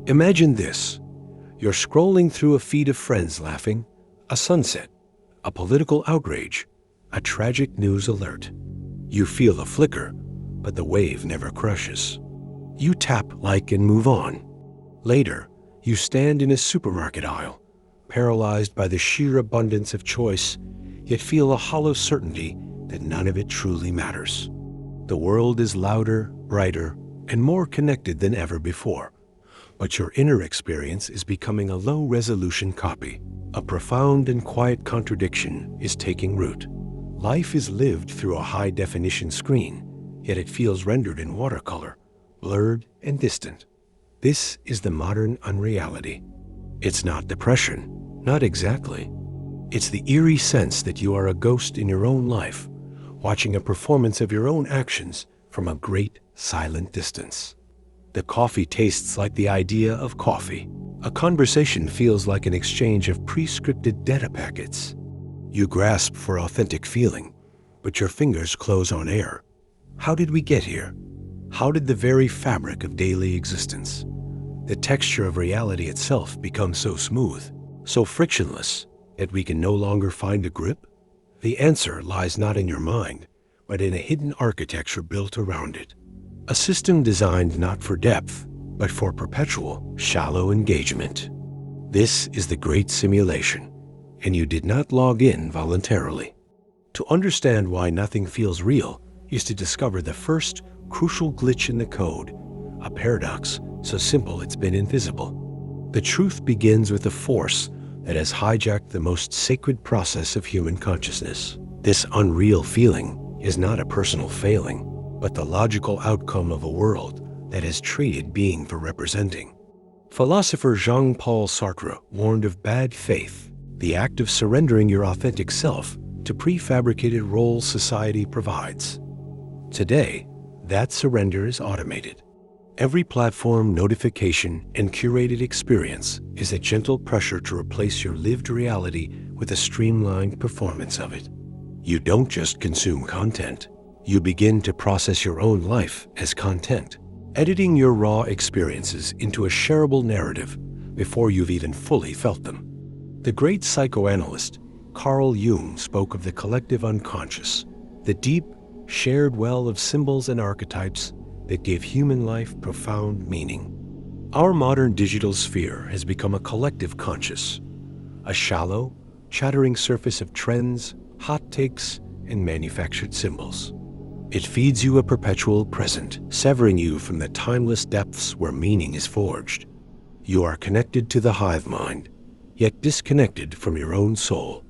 Imagine this. You're scrolling through a feed of friends laughing, a sunset, a political outrage, a tragic news alert. You feel a flicker, but the wave never crushes. You tap like and move on. Later, you stand in a supermarket aisle, paralyzed by the sheer abundance of choice, yet feel a hollow certainty that none of it truly matters. The world is louder, brighter, and more connected than ever before. But your inner experience is becoming a low-resolution copy. A profound and quiet contradiction is taking root. Life is lived through a high-definition screen, yet it feels rendered in watercolor, blurred and distant. This is the modern unreality. It's not depression, not exactly. It's the eerie sense that you are a ghost in your own life, watching a performance of your own actions from a great silent distance. The coffee tastes like the idea of coffee. A conversation feels like an exchange of pre-scripted data packets. You grasp for authentic feeling, but your fingers close on air. How did we get here? How did the very fabric of daily existence, the texture of reality itself, become so smooth, so frictionless, that we can no longer find a grip? The answer lies not in your mind, but in a hidden architecture built around it. A system designed not for depth, but for perpetual, shallow engagement. This is the great simulation, and you did not log in voluntarily. To understand why nothing feels real is to discover the first crucial glitch in the code, a paradox so simple it's been invisible. The truth begins with a force that has hijacked the most sacred process of human consciousness. This unreal feeling is not a personal failing, but the logical outcome of a world that has traded being for representing. Philosopher Jean-Paul Sartre warned of bad faith, the act of surrendering your authentic self to prefabricated roles society provides. Today, that surrender is automated. Every platform, notification, and curated experience is a gentle pressure to replace your lived reality with a streamlined performance of it. You don't just consume content. You begin to process your own life as content, editing your raw experiences into a shareable narrative before you've even fully felt them. The great psychoanalyst Carl Jung spoke of the collective unconscious, the deep, shared well of symbols and archetypes that give human life profound meaning. Our modern digital sphere has become a collective conscious, a shallow, chattering surface of trends, hot takes, and manufactured symbols. It feeds you a perpetual present, severing you from the timeless depths where meaning is forged. You are connected to the hive mind, yet disconnected from your own soul.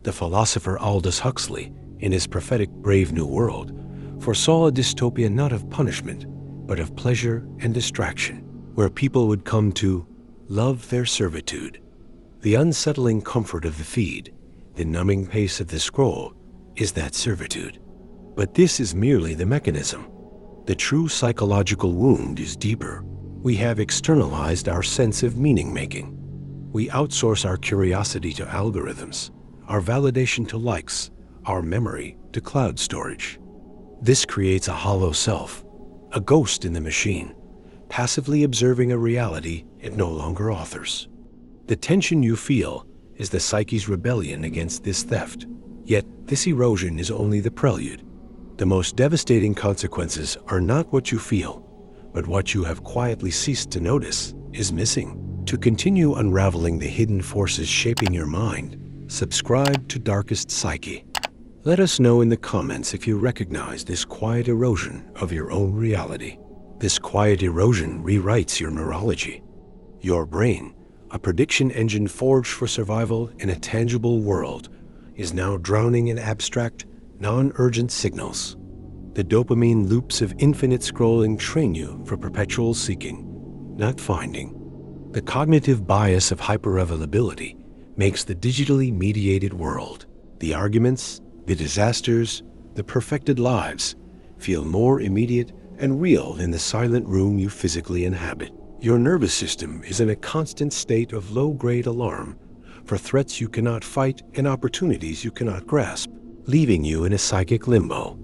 The philosopher Aldous Huxley, in his prophetic Brave New World, foresaw a dystopia not of punishment, but of pleasure and distraction, where people would come to love their servitude. The unsettling comfort of the feed, the numbing pace of the scroll, is that servitude. But this is merely the mechanism. The true psychological wound is deeper. We have externalized our sense of meaning-making. We outsource our curiosity to algorithms, our validation to likes, our memory to cloud storage. This creates a hollow self, a ghost in the machine, passively observing a reality it no longer authors. The tension you feel is the psyche's rebellion against this theft. Yet this erosion is only the prelude. The most devastating consequences are not what you feel, but what you have quietly ceased to notice is missing. To continue unraveling the hidden forces shaping your mind, subscribe to Darkest Psyche. Let us know in the comments if you recognize this quiet erosion of your own reality. This quiet erosion rewrites your neurology. Your brain, a prediction engine forged for survival in a tangible world, is now drowning in abstract, non-urgent signals. The dopamine loops of infinite scrolling train you for perpetual seeking, not finding. The cognitive bias of hyper-availability makes the digitally mediated world, the arguments, the disasters, the perfected lives, feel more immediate and real than the silent room you physically inhabit. Your nervous system is in a constant state of low-grade alarm for threats you cannot fight and opportunities you cannot grasp, leaving you in a psychic limbo.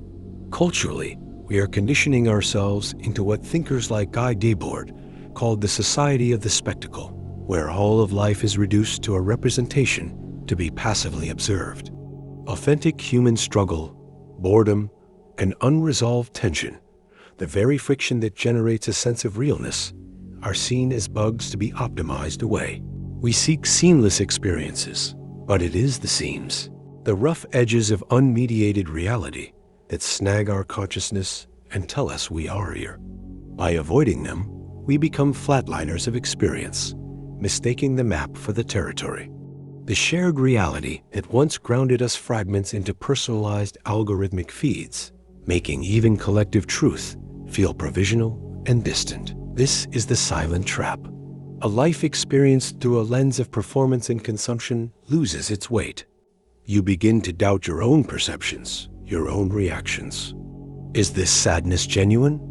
Culturally, we are conditioning ourselves into what thinkers like Guy Debord called the Society of the Spectacle, where all of life is reduced to a representation to be passively observed. Authentic human struggle, boredom, and unresolved tension, the very friction that generates a sense of realness, are seen as bugs to be optimized away. We seek seamless experiences, but it is the seams, the rough edges of unmediated reality, that snag our consciousness and tell us we are here. By avoiding them, we become flatliners of experience, mistaking the map for the territory. The shared reality that once grounded us fragments into personalized algorithmic feeds, making even collective truth feel provisional and distant. This is the silent trap. A life experienced through a lens of performance and consumption loses its weight. You begin to doubt your own perceptions, your own reactions. Is this sadness genuine,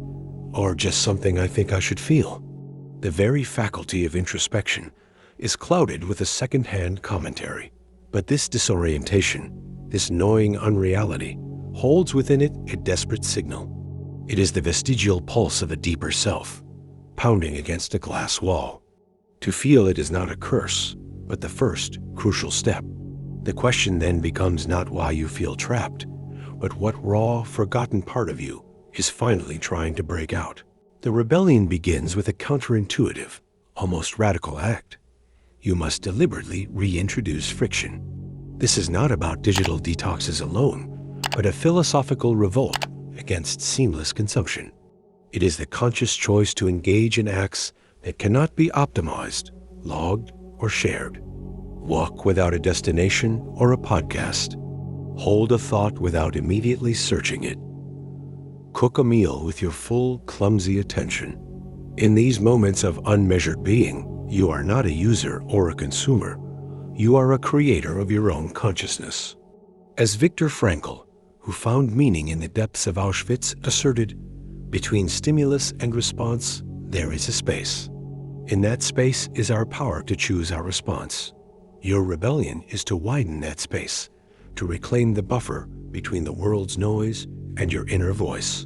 or just something I think I should feel? The very faculty of introspection is clouded with a second-hand commentary. But this disorientation, this gnawing unreality, holds within it a desperate signal. It is the vestigial pulse of a deeper self, pounding against a glass wall. To feel it is not a curse, but the first crucial step. The question then becomes not why you feel trapped, but what raw, forgotten part of you is finally trying to break out. The rebellion begins with a counterintuitive, almost radical act. You must deliberately reintroduce friction. This is not about digital detoxes alone, but a philosophical revolt against seamless consumption. It is the conscious choice to engage in acts that cannot be optimized, logged, or shared. Walk without a destination or a podcast. Hold a thought without immediately searching it. Cook a meal with your full, clumsy attention. In these moments of unmeasured being, you are not a user or a consumer. You are a creator of your own consciousness. As Viktor Frankl, who found meaning in the depths of Auschwitz, asserted, between stimulus and response, there is a space. In that space is our power to choose our response. Your rebellion is to widen that space, to reclaim the buffer between the world's noise and your inner voice.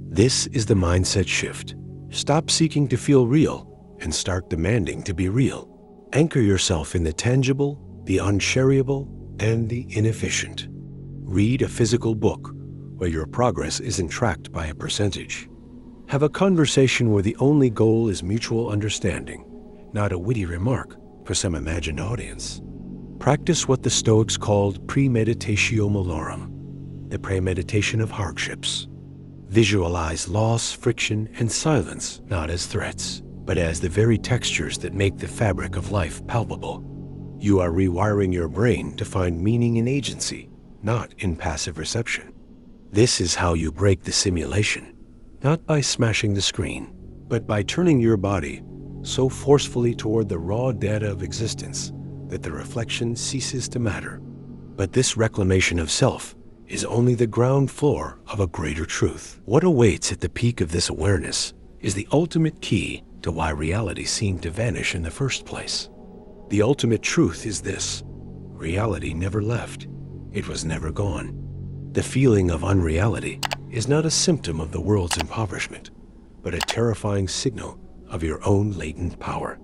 This is the mindset shift. Stop seeking to feel real and start demanding to be real. Anchor yourself in the tangible, the unshareable, and the inefficient. Read a physical book where your progress isn't tracked by a percentage. Have a conversation where the only goal is mutual understanding, not a witty remark for some imagined audience. Practice what the Stoics called premeditatio malorum, the premeditation of hardships. Visualize loss, friction, and silence not as threats, but as the very textures that make the fabric of life palpable. You are rewiring your brain to find meaning in agency, not in passive reception. This is how you break the simulation, not by smashing the screen, but by turning your body so forcefully toward the raw data of existence that the reflection ceases to matter. But this reclamation of self is only the ground floor of a greater truth. What awaits at the peak of this awareness is the ultimate key to why reality seemed to vanish in the first place. The ultimate truth is this: reality never left. It was never gone. The feeling of unreality is not a symptom of the world's impoverishment, but a terrifying signal of your own latent power.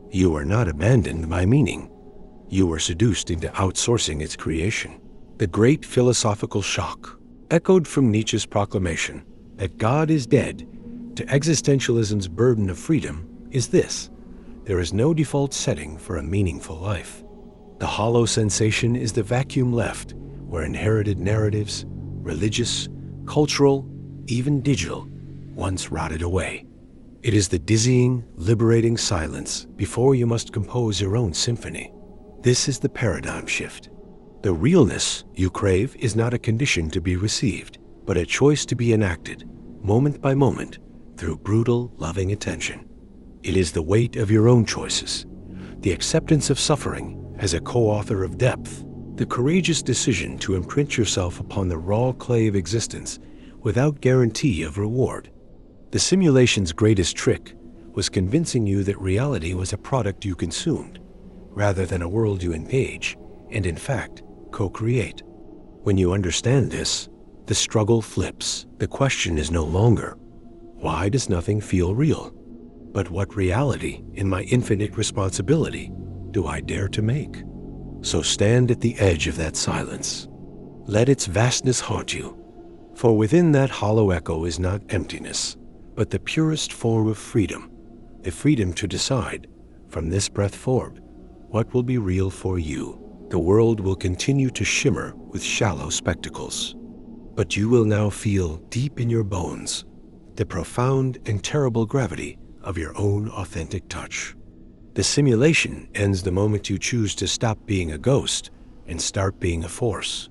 You are not abandoned by meaning. You were seduced into outsourcing its creation. The great philosophical shock, echoed from Nietzsche's proclamation that God is dead, to existentialism's burden of freedom, is this: there is no default setting for a meaningful life. The hollow sensation is the vacuum left where inherited narratives, religious, cultural, even digital, once rotted away. It is the dizzying, liberating silence before you must compose your own symphony. This is the paradigm shift. The realness you crave is not a condition to be received, but a choice to be enacted, moment by moment, through brutal, loving attention. It is the weight of your own choices, the acceptance of suffering as a co-author of depth, the courageous decision to imprint yourself upon the raw clay of existence without guarantee of reward. The simulation's greatest trick was convincing you that reality was a product you consumed, rather than a world you engage, and in fact, co-create. When you understand this, the struggle flips. The question is no longer, why does nothing feel real? But what reality, in my infinite responsibility, do I dare to make? So stand at the edge of that silence. Let its vastness haunt you, for within that hollow echo is not emptiness, but the purest form of freedom, the freedom to decide, from this breath forward, what will be real for you. The world will continue to shimmer with shallow spectacles, but you will now feel deep in your bones the profound and terrible gravity of your own authentic touch. The simulation ends the moment you choose to stop being a ghost and start being a force.